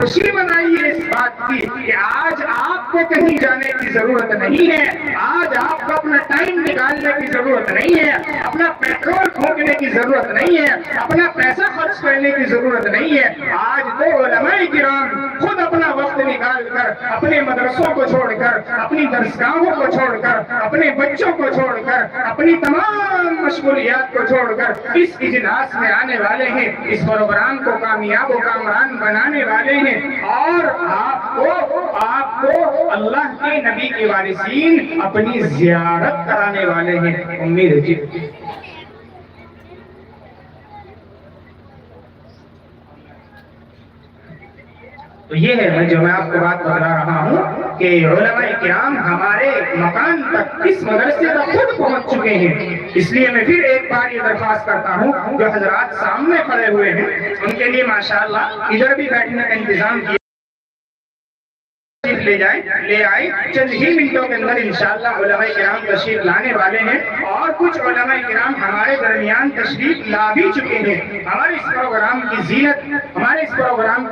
خوشی منائیے اس بات کی کہ آج آپ کو کہیں جانے کی ضرورت نہیں ہے، آج آپ کو اپنا ٹائم نکالنے کی ضرورت نہیں ہے، اپنا پیٹرول پھونکنے کی ضرورت نہیں ہے، اپنا پیسہ خرچ کرنے کی ضرورت نہیں ہے۔ آج تو علماء کرام خود اپنا وقت نکال کر اپنے مدرسوں کو چھوڑ کر، اپنی درسگاہوں کو چھوڑ کر، اپنے بچوں کو چھوڑ کر، اپنی تمام مشغولیات کو چھوڑ کر اس اجلاس میں آنے والے ہیں، اس پروگرام کو کامیاب و کامران بنانے والے ہیں، اور آپ کو اللہ کے نبی کے وارثین اپنی زیارت کرانے والے ہیں۔ امید ہے جی۔ تو یہ ہے جو میں آپ کو بات بتا رہا ہوں کہ علماء کرام ہمارے مکان تک اس مدرسے تک خود پہنچ چکے ہیں۔ اس لیے میں پھر ایک بار یہ درخواست کرتا ہوں جو حضرات سامنے کھڑے ہوئے ہیں ان کے لیے ماشاءاللہ ادھر بھی بیٹھنے کا انتظام کیا لے آئے چند ہی منٹوں کے اندر انشاءاللہ علماء کرام تشریف لانے والے ہیں، اور کچھ علماء کرام ہمارے درمیان تشریف لا بھی چکے ہیں۔ ہمارے اس پروگرام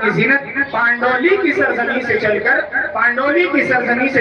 کی زینت پانڈولی کی سرزمین سے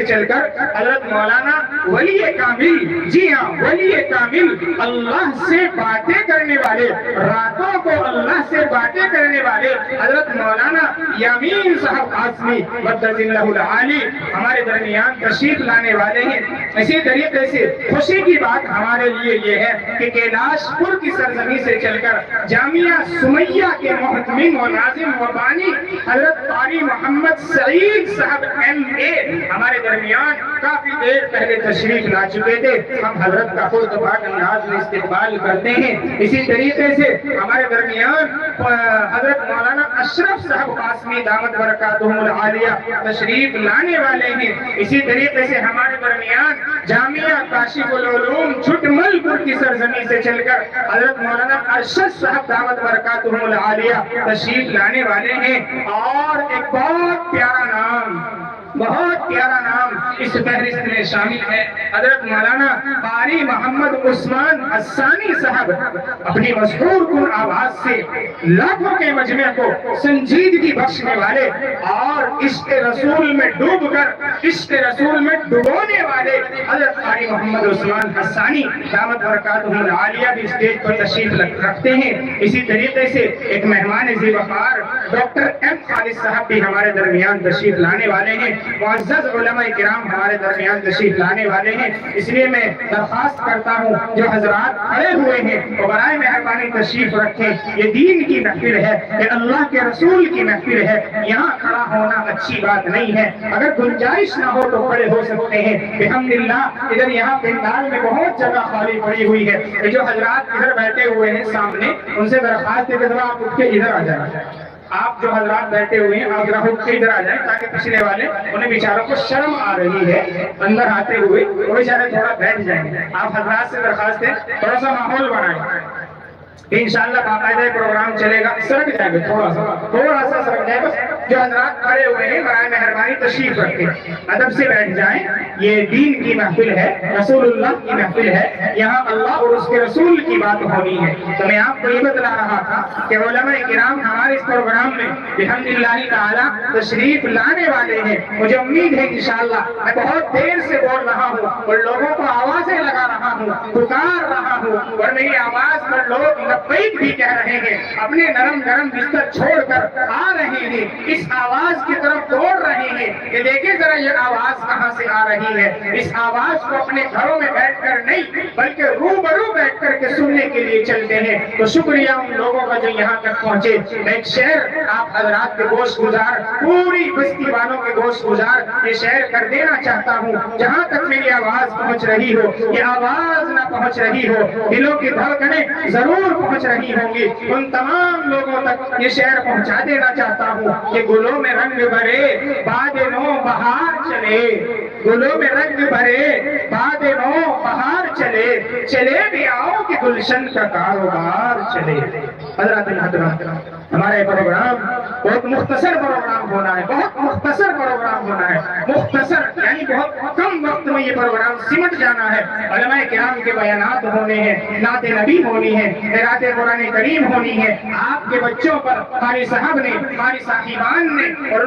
چل کر حضرت مولانا ولی کامل، جی ہاں ولی کامل، اللہ سے باتیں کرنے والے، راتوں کو اللہ سے باتیں کرنے والے حضرت مولانا یامین صاحب قاسمی مدد اللہ العالی ہمارے درمیان تشریف لانے والے ہیں۔ اسی طریقے سے خوشی کی بات ہمارے لیے یہ ہے کہ کیلاش پور کی سرزمین سے چل کر جامعہ سمیہ کے محتمم و ناظم و بانی حضرت قاری محمد سعید صاحب MA ہمارے درمیان کافی دیر پہلے تشریف لا چکے تھے۔ ہم حضرت کا پرتپاک انداز میں استقبال کرتے ہیں۔ اسی طریقے سے ہمارے درمیان حضرت مولانا اشرف صاحب قاسمی دامت برکاتہم العالیہ تشریف لانے والے ہیں۔ اسی طریقے سے ہمارے درمیان جامعہ کاشف العلوم چھٹمل پور کی سرزمین سے چل کر حضرت مولانا ارشد صاحب دامت برکاتہم العالیہ تشریف لانے والے ہیں، اور ایک بہت پیارا نام اس فہرست میں شامل ہے۔ حضرت مولانا قاری محمد عثمان حسانی صاحب اپنی مسحور کن آواز سے لاکھوں کے مجمع کو سنجیدگی بخشنے والے اور عشق رسول میں ڈبونے والے حضرت قاری محمد عثمان حسانی دامت برکاتہم العالیہ بھی اسٹیج پر تشریف رکھتے ہیں۔ اسی طریقے سے ایک مہمان ذی وقار ڈاکٹر M خالد صاحب بھی ہمارے درمیان تشریف لانے والے ہیں۔ معزز علماء کرام ہمارے درمیان تشریف لانے والے ہیں۔ اس لیے میں درخواست کرتا ہوں جو حضرات کھڑے ہوئے ہیں وہ برائے مہربانی تشریف رکھیں۔ یہ دین کی محفل ہے، یہ اللہ کے رسول کی محفل ہے، یہاں کھڑا ہونا اچھی بات نہیں ہے۔ اگر گنجائش نہ ہو تو کھڑے ہو سکتے ہیں بحمداللہ۔ ادھر یہاں پنڈال میں بہت جگہ خالی پڑی ہوئی ہے۔ یہ جو حضرات ادھر بیٹھے ہوئے ہیں سامنے ان سے درخواست ہے کہ ذرا آپ اٹھ کے ادھر آ جائیں۔ آپ جو حضرات بیٹھے ہوئے ہیں آپ ذرا اٹھ کے ادھر آ جائیں تاکہ پچھلے والے انہیں بیچاروں کو شرم آ رہی ہے اندر آتے ہوئے، وہ بیچارے تھوڑا بیٹھ جائیں گے۔ آپ حضرات سے درخواست ہے تھوڑا سا ماحول بنائیں، انشاءاللہ باقاعدہ پروگرام چلے گا۔ سرک جائے گا تھوڑا سا سرک جائے گا۔ جو حضرات کھڑے ہوئے ہیں برائے مہربانی تشریف رکھیں، ادب سے بیٹھ جائیں۔ یہ دین کی محفل ہے، رسول اللہ کی محفل ہے، یہاں اللہ اور اس کے رسول کی بات ہونی ہے۔ تو میں آپ کو یہ بتلا رہا تھا کہ علماء کرام ہمارے اس پروگرام میں بحمداللہ تعالی تشریف لانے والے ہیں۔ مجھے امید ہے انشاءاللہ میں بہت دیر سے بول رہا ہوں اور لوگوں کو آوازیں لگا رہا ہوں، پکار رہا ہوں، اور میری آواز پر لوگ لبیک بھی کہہ رہے ہیں، اپنے نرم نرم بستر چھوڑ کر آ رہے ہیں، اس آواز کی طرف دوڑ رہے ہیں کہ دیکھیں ذرا یہ آواز کہاں سے آ رہی ہے۔ اس آواز کو اپنے گھروں میں بیٹھ کر نہیں بلکہ روبرو بیٹھ کر کے سننے کے لیے چلتے ہیں۔ تو شکریہ ان لوگوں کا جو یہاں تک پہنچے۔ میں ایک شعر آپ حضرات کے گوش گزار، پوری بستی والوں کے گوش گزار یہ شعر کر دینا چاہتا ہوں۔ جہاں تک میری آواز پہنچ رہی ہو، یہ آواز نہ پہنچ رہی ہو، دلوں کی دھڑکنیں ضرور پہنچ رہی ہوں گی، ان تمام لوگوں تک یہ شعر پہنچا دینا چاہتا ہوں کہ گلوں میں رنگ بھرے باد نو بہار چلے، گلوں میں رنگ بھرے باد نو بہار چلے چلے بھی آؤ کہ گلشن کا کاروبار چلے۔ حضرات ہمارا یہ پروگرام بہت مختصر پروگرام ہونا ہے، بہت مختصر پروگرام ہونا ہے، مختصر یعنی بہت کم وقت میں یہ پروگرام سمٹ جانا ہے۔ علماء کرام کے بیانات ہونے ہیں، نعت نبی ہونی ہے، قرأت قرآن کریم ہونی ہے، آپ کے بچوں پر قاری صاحب نے، قاری صاحبان نے اور